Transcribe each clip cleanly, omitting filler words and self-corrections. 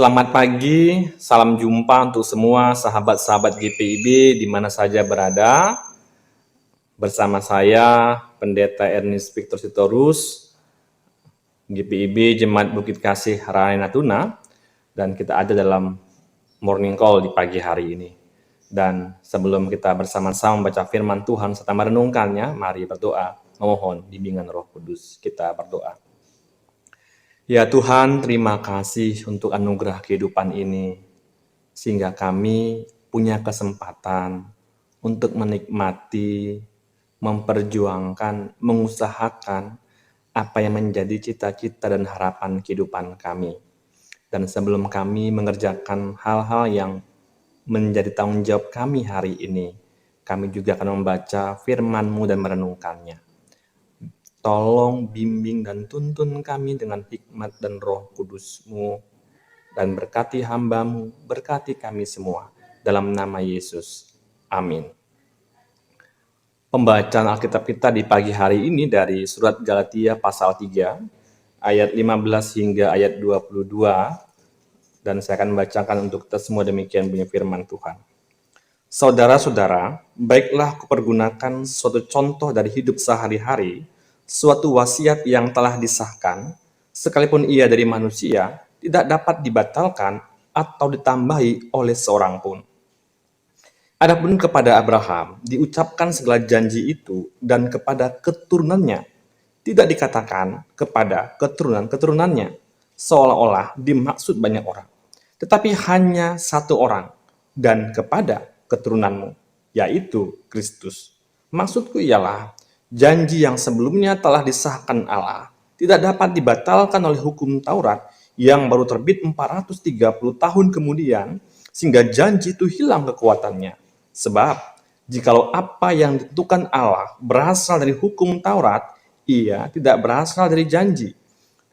Selamat pagi, salam jumpa untuk semua sahabat-sahabat GPIB di mana saja berada. Bersama saya, Pendeta Ernest Victor Sitorus, GPIB Jemaat Bukit Kasih Raya Natuna, dan kita ada dalam morning call di pagi hari ini. Dan sebelum kita bersama-sama membaca firman Tuhan serta merenungkannya, mari berdoa, memohon bimbingan Roh Kudus. Kita berdoa. Ya Tuhan, terima kasih untuk anugerah kehidupan ini, sehingga kami punya kesempatan untuk menikmati, memperjuangkan, mengusahakan apa yang menjadi cita-cita dan harapan kehidupan kami. Dan sebelum kami mengerjakan hal-hal yang menjadi tanggung jawab kami hari ini, kami juga akan membaca firman-Mu dan merenungkannya. Tolong bimbing dan tuntun kami dengan hikmat dan Roh Kudus-Mu, dan berkati hamba-Mu, berkati kami semua. Dalam nama Yesus. Amin. Pembacaan Alkitab kita di pagi hari ini dari surat Galatia pasal 3, ayat 15 hingga ayat 22, dan saya akan membacakan untuk kita semua demikian bunyi firman Tuhan. Saudara-saudara, baiklah kupergunakan suatu contoh dari hidup sehari-hari, suatu wasiat yang telah disahkan, sekalipun ia dari manusia, tidak dapat dibatalkan atau ditambahi oleh seorang pun. Adapun kepada Abraham, diucapkan segala janji itu, dan kepada keturunannya, tidak dikatakan kepada keturunan-keturunannya, seolah-olah dimaksud banyak orang, tetapi hanya satu orang, dan kepada keturunanmu, yaitu Kristus. Maksudku ialah, janji yang sebelumnya telah disahkan Allah, tidak dapat dibatalkan oleh hukum Taurat yang baru terbit 430 tahun kemudian, sehingga janji itu hilang kekuatannya. Sebab, jikalau apa yang ditentukan Allah berasal dari hukum Taurat, ia tidak berasal dari janji.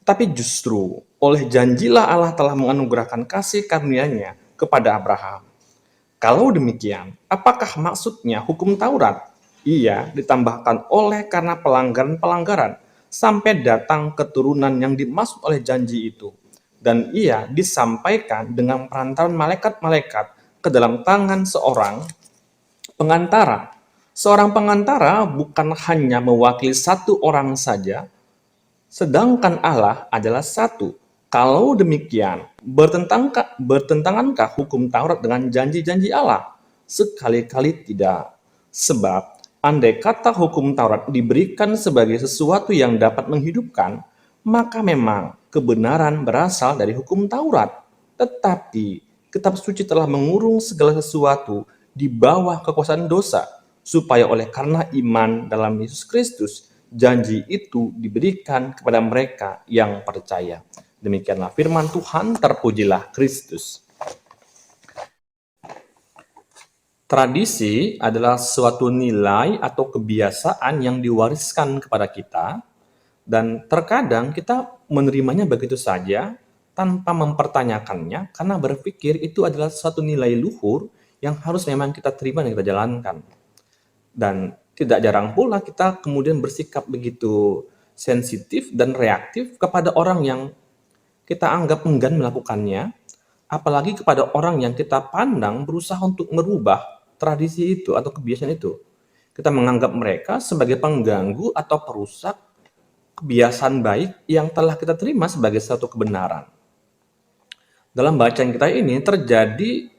Tapi justru oleh janjilah Allah telah menganugerahkan kasih karunia-Nya kepada Abraham. Kalau demikian, apakah maksudnya hukum Taurat? Ia ditambahkan oleh karena pelanggaran-pelanggaran sampai datang keturunan yang dimaksud oleh janji itu. Dan ia disampaikan dengan perantaran malaikat-malaikat ke dalam tangan seorang pengantara. Seorang pengantara bukan hanya mewakili satu orang saja, sedangkan Allah adalah satu. Kalau demikian, bertentangankah hukum Taurat dengan janji-janji Allah? Sekali-kali tidak. Sebab, andai kata hukum Taurat diberikan sebagai sesuatu yang dapat menghidupkan, maka memang kebenaran berasal dari hukum Taurat. Tetapi, kitab suci telah mengurung segala sesuatu di bawah kekuasaan dosa, supaya oleh karena iman dalam Yesus Kristus, janji itu diberikan kepada mereka yang percaya. Demikianlah firman Tuhan, terpujilah Kristus. Tradisi adalah suatu nilai atau kebiasaan yang diwariskan kepada kita, dan terkadang kita menerimanya begitu saja tanpa mempertanyakannya, karena berpikir itu adalah suatu nilai luhur yang harus memang kita terima dan kita jalankan. Dan tidak jarang pula kita kemudian bersikap begitu sensitif dan reaktif kepada orang yang kita anggap enggan melakukannya, apalagi kepada orang yang kita pandang berusaha untuk merubah tradisi itu atau kebiasaan itu. Kita menganggap mereka sebagai pengganggu atau perusak kebiasaan baik yang telah kita terima sebagai satu kebenaran. Dalam bacaan kita ini terjadi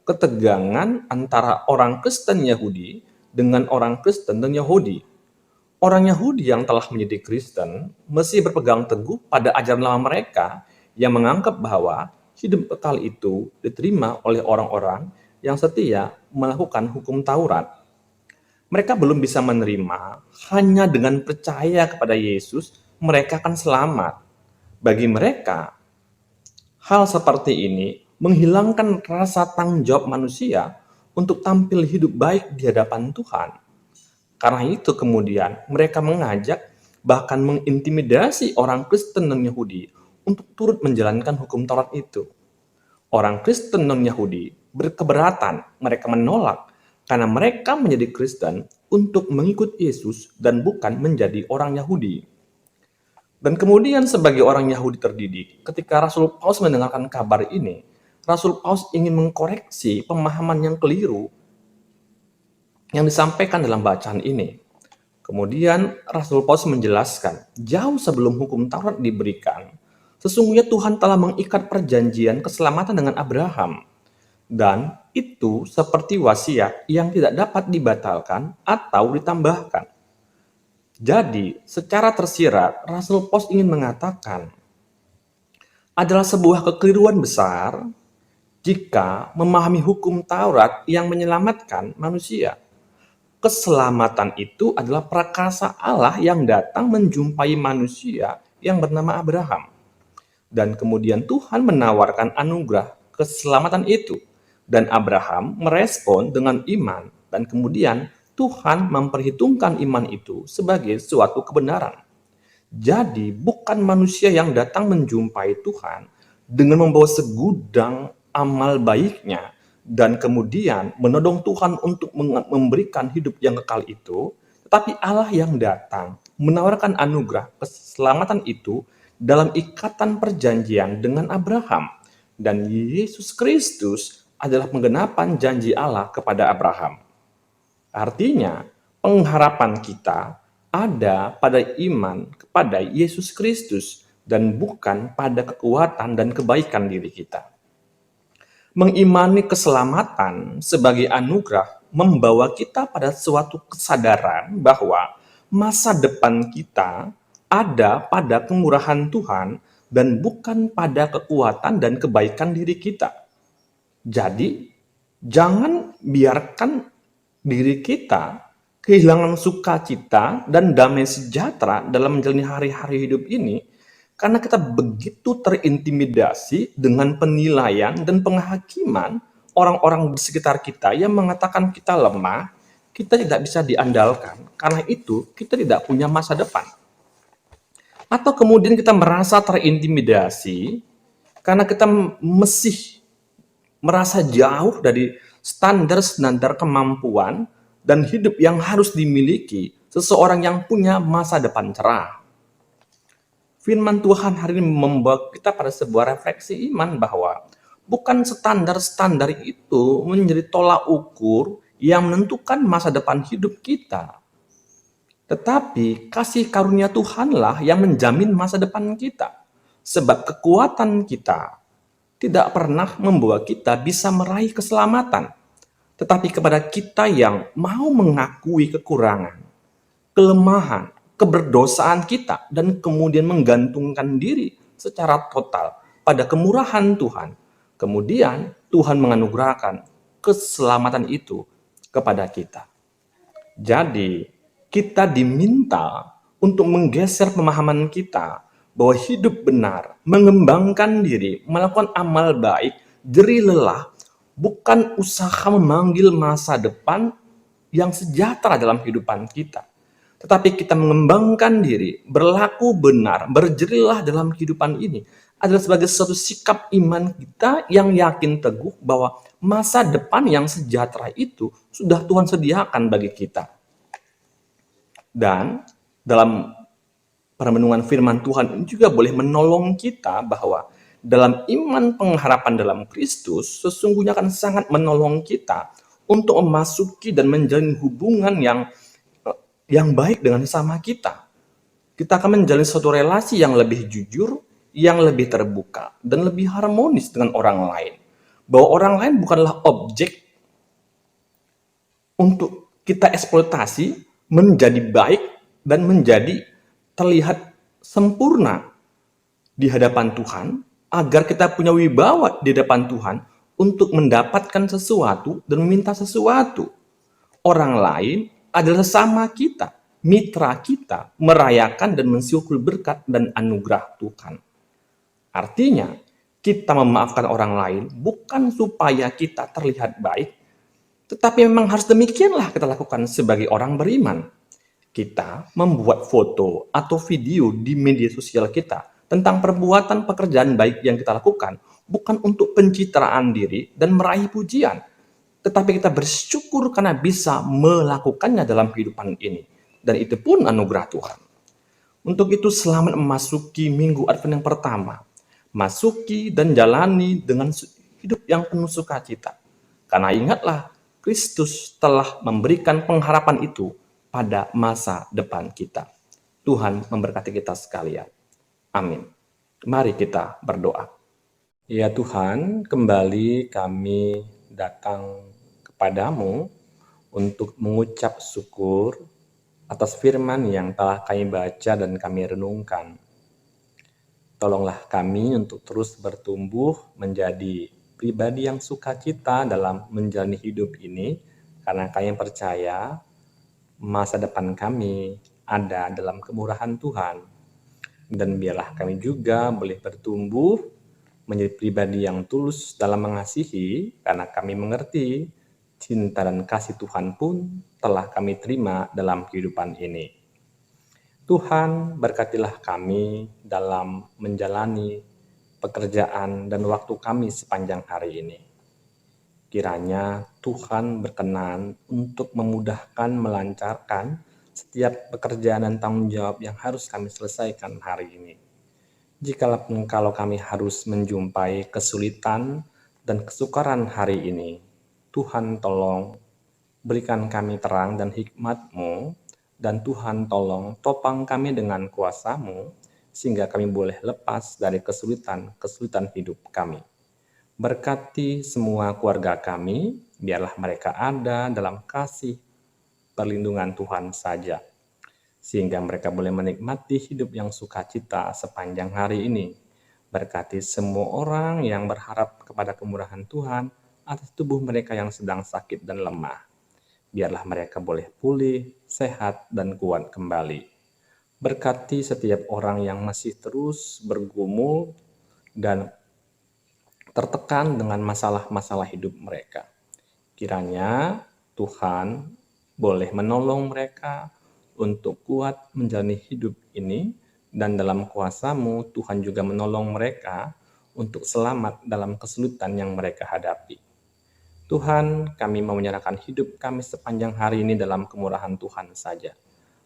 ketegangan antara orang Kristen Yahudi dengan orang Kristen dan Yahudi. Orang Yahudi yang telah menjadi Kristen mesti berpegang teguh pada ajaran lama mereka yang menganggap bahwa hidup kekal itu diterima oleh orang-orang yang setia melakukan hukum Taurat. Mereka belum bisa menerima hanya dengan percaya kepada Yesus mereka akan selamat. Bagi mereka, hal seperti ini menghilangkan rasa tanggung jawab manusia untuk tampil hidup baik di hadapan Tuhan. Karena itu kemudian mereka mengajak, bahkan mengintimidasi orang Kristen dan Yahudi untuk turut menjalankan hukum Taurat itu. Orang Kristen non-Yahudi berkeberatan, mereka menolak, karena mereka menjadi Kristen untuk mengikut Yesus dan bukan menjadi orang Yahudi. Dan kemudian sebagai orang Yahudi terdidik, ketika Rasul Paulus mendengarkan kabar ini, Rasul Paulus ingin mengkoreksi pemahaman yang keliru yang disampaikan dalam bacaan ini. Kemudian Rasul Paulus menjelaskan, jauh sebelum hukum Taurat diberikan, sesungguhnya Tuhan telah mengikat perjanjian keselamatan dengan Abraham. Dan itu seperti wasiat yang tidak dapat dibatalkan atau ditambahkan. Jadi, secara tersirat, Rasul Paulus ingin mengatakan, adalah sebuah kekeliruan besar jika memahami hukum Taurat yang menyelamatkan manusia. Keselamatan itu adalah prakarsa Allah yang datang menjumpai manusia yang bernama Abraham. Dan kemudian Tuhan menawarkan anugerah keselamatan itu. Dan Abraham merespon dengan iman. Dan kemudian Tuhan memperhitungkan iman itu sebagai suatu kebenaran. Jadi bukan manusia yang datang menjumpai Tuhan dengan membawa segudang amal baiknya dan kemudian menodong Tuhan untuk memberikan hidup yang kekal itu, tetapi Allah yang datang menawarkan anugerah keselamatan itu dalam ikatan perjanjian dengan Abraham. Dan Yesus Kristus adalah penggenapan janji Allah kepada Abraham. Artinya, pengharapan kita ada pada iman kepada Yesus Kristus dan bukan pada kekuatan dan kebaikan diri kita. Mengimani keselamatan sebagai anugerah membawa kita pada suatu kesadaran bahwa masa depan kita ada pada kemurahan Tuhan dan bukan pada kekuatan dan kebaikan diri kita. Jadi, jangan biarkan diri kita kehilangan sukacita dan damai sejahtera dalam menjalani hari-hari hidup ini karena kita begitu terintimidasi dengan penilaian dan penghakiman orang-orang di sekitar kita yang mengatakan kita lemah, kita tidak bisa diandalkan, karena itu kita tidak punya masa depan. Atau kemudian kita merasa terintimidasi karena kita masih merasa jauh dari standar-standar kemampuan dan hidup yang harus dimiliki seseorang yang punya masa depan cerah. Firman Tuhan hari ini membawa kita pada sebuah refleksi iman bahwa bukan standar-standar itu menjadi tolak ukur yang menentukan masa depan hidup kita. Tetapi kasih karunia Tuhanlah yang menjamin masa depan kita. Sebab kekuatan kita tidak pernah membawa kita bisa meraih keselamatan. Tetapi kepada kita yang mau mengakui kekurangan, kelemahan, keberdosaan kita, dan kemudian menggantungkan diri secara total pada kemurahan Tuhan. Kemudian Tuhan menganugerahkan keselamatan itu kepada kita. Jadi, kita diminta untuk menggeser pemahaman kita bahwa hidup benar, mengembangkan diri, melakukan amal baik, jerih lelah, bukan usaha memanggil masa depan yang sejahtera dalam kehidupan kita. Tetapi kita mengembangkan diri, berlaku benar, berjerilah dalam kehidupan ini adalah sebagai suatu sikap iman kita yang yakin teguh bahwa masa depan yang sejahtera itu sudah Tuhan sediakan bagi kita. Dan dalam perenungan firman Tuhan ini juga boleh menolong kita bahwa dalam iman pengharapan dalam Kristus sesungguhnya akan sangat menolong kita untuk memasuki dan menjalin hubungan yang baik dengan sesama kita. Kita akan menjalin suatu relasi yang lebih jujur, yang lebih terbuka, dan lebih harmonis dengan orang lain. Bahwa orang lain bukanlah objek untuk kita eksploitasi, menjadi baik, dan menjadi terlihat sempurna di hadapan Tuhan, agar kita punya wibawa di hadapan Tuhan untuk mendapatkan sesuatu dan meminta sesuatu. Orang lain adalah sama kita, mitra kita, merayakan dan mensyukuri berkat dan anugerah Tuhan. Artinya, kita memaafkan orang lain bukan supaya kita terlihat baik, tetapi memang harus demikianlah kita lakukan sebagai orang beriman. Kita membuat foto atau video di media sosial kita tentang perbuatan pekerjaan baik yang kita lakukan, bukan untuk pencitraan diri dan meraih pujian, tetapi kita bersyukur karena bisa melakukannya dalam kehidupan ini. Dan itu pun anugerah Tuhan. Untuk itu selamat memasuki minggu Advent yang pertama. Masuki dan jalani dengan hidup yang penuh sukacita. Karena ingatlah, Kristus telah memberikan pengharapan itu pada masa depan kita. Tuhan memberkati kita sekalian. Amin. Mari kita berdoa. Ya Tuhan, kembali kami datang kepadamu untuk mengucap syukur atas firman yang telah kami baca dan kami renungkan. Tolonglah kami untuk terus bertumbuh menjadi pribadi yang sukacita dalam menjalani hidup ini, karena kami percaya masa depan kami ada dalam kemurahan Tuhan. Dan biarlah kami juga boleh bertumbuh menjadi pribadi yang tulus dalam mengasihi, karena kami mengerti cinta dan kasih Tuhan pun telah kami terima dalam kehidupan ini. Tuhan, berkatilah kami dalam menjalani pekerjaan dan waktu kami sepanjang hari ini. Kiranya Tuhan berkenan untuk memudahkan, melancarkan setiap pekerjaan dan tanggung jawab yang harus kami selesaikan hari ini. Kalau kami harus menjumpai kesulitan dan kesukaran hari ini, Tuhan tolong berikan kami terang dan hikmat-Mu, dan Tuhan tolong topang kami dengan kuasa-Mu, sehingga kami boleh lepas dari kesulitan hidup kami. Berkati semua keluarga kami, biarlah mereka ada dalam kasih perlindungan Tuhan saja, sehingga mereka boleh menikmati hidup yang sukacita sepanjang hari ini. Berkati semua orang yang berharap kepada kemurahan Tuhan atas tubuh mereka yang sedang sakit dan lemah. Biarlah mereka boleh pulih, sehat, dan kuat kembali. Berkati setiap orang yang masih terus bergumul dan tertekan dengan masalah-masalah hidup mereka. Kiranya Tuhan boleh menolong mereka untuk kuat menjalani hidup ini, dan dalam kuasa-Mu Tuhan juga menolong mereka untuk selamat dalam kesulitan yang mereka hadapi. Tuhan, kami mau menyerahkan hidup kami sepanjang hari ini dalam kemurahan Tuhan saja.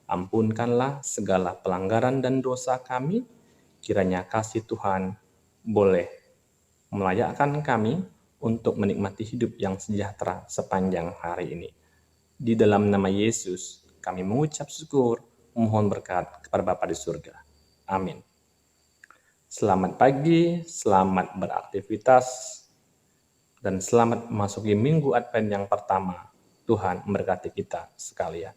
Ampunkanlah segala pelanggaran dan dosa kami. Kiranya kasih Tuhan boleh melayakkan kami untuk menikmati hidup yang sejahtera sepanjang hari ini. Di dalam nama Yesus, kami mengucap syukur, mohon berkat kepada Bapa di surga. Amin. Selamat pagi, selamat beraktivitas, dan selamat memasuki minggu Advent yang pertama. Tuhan memberkati kita sekalian.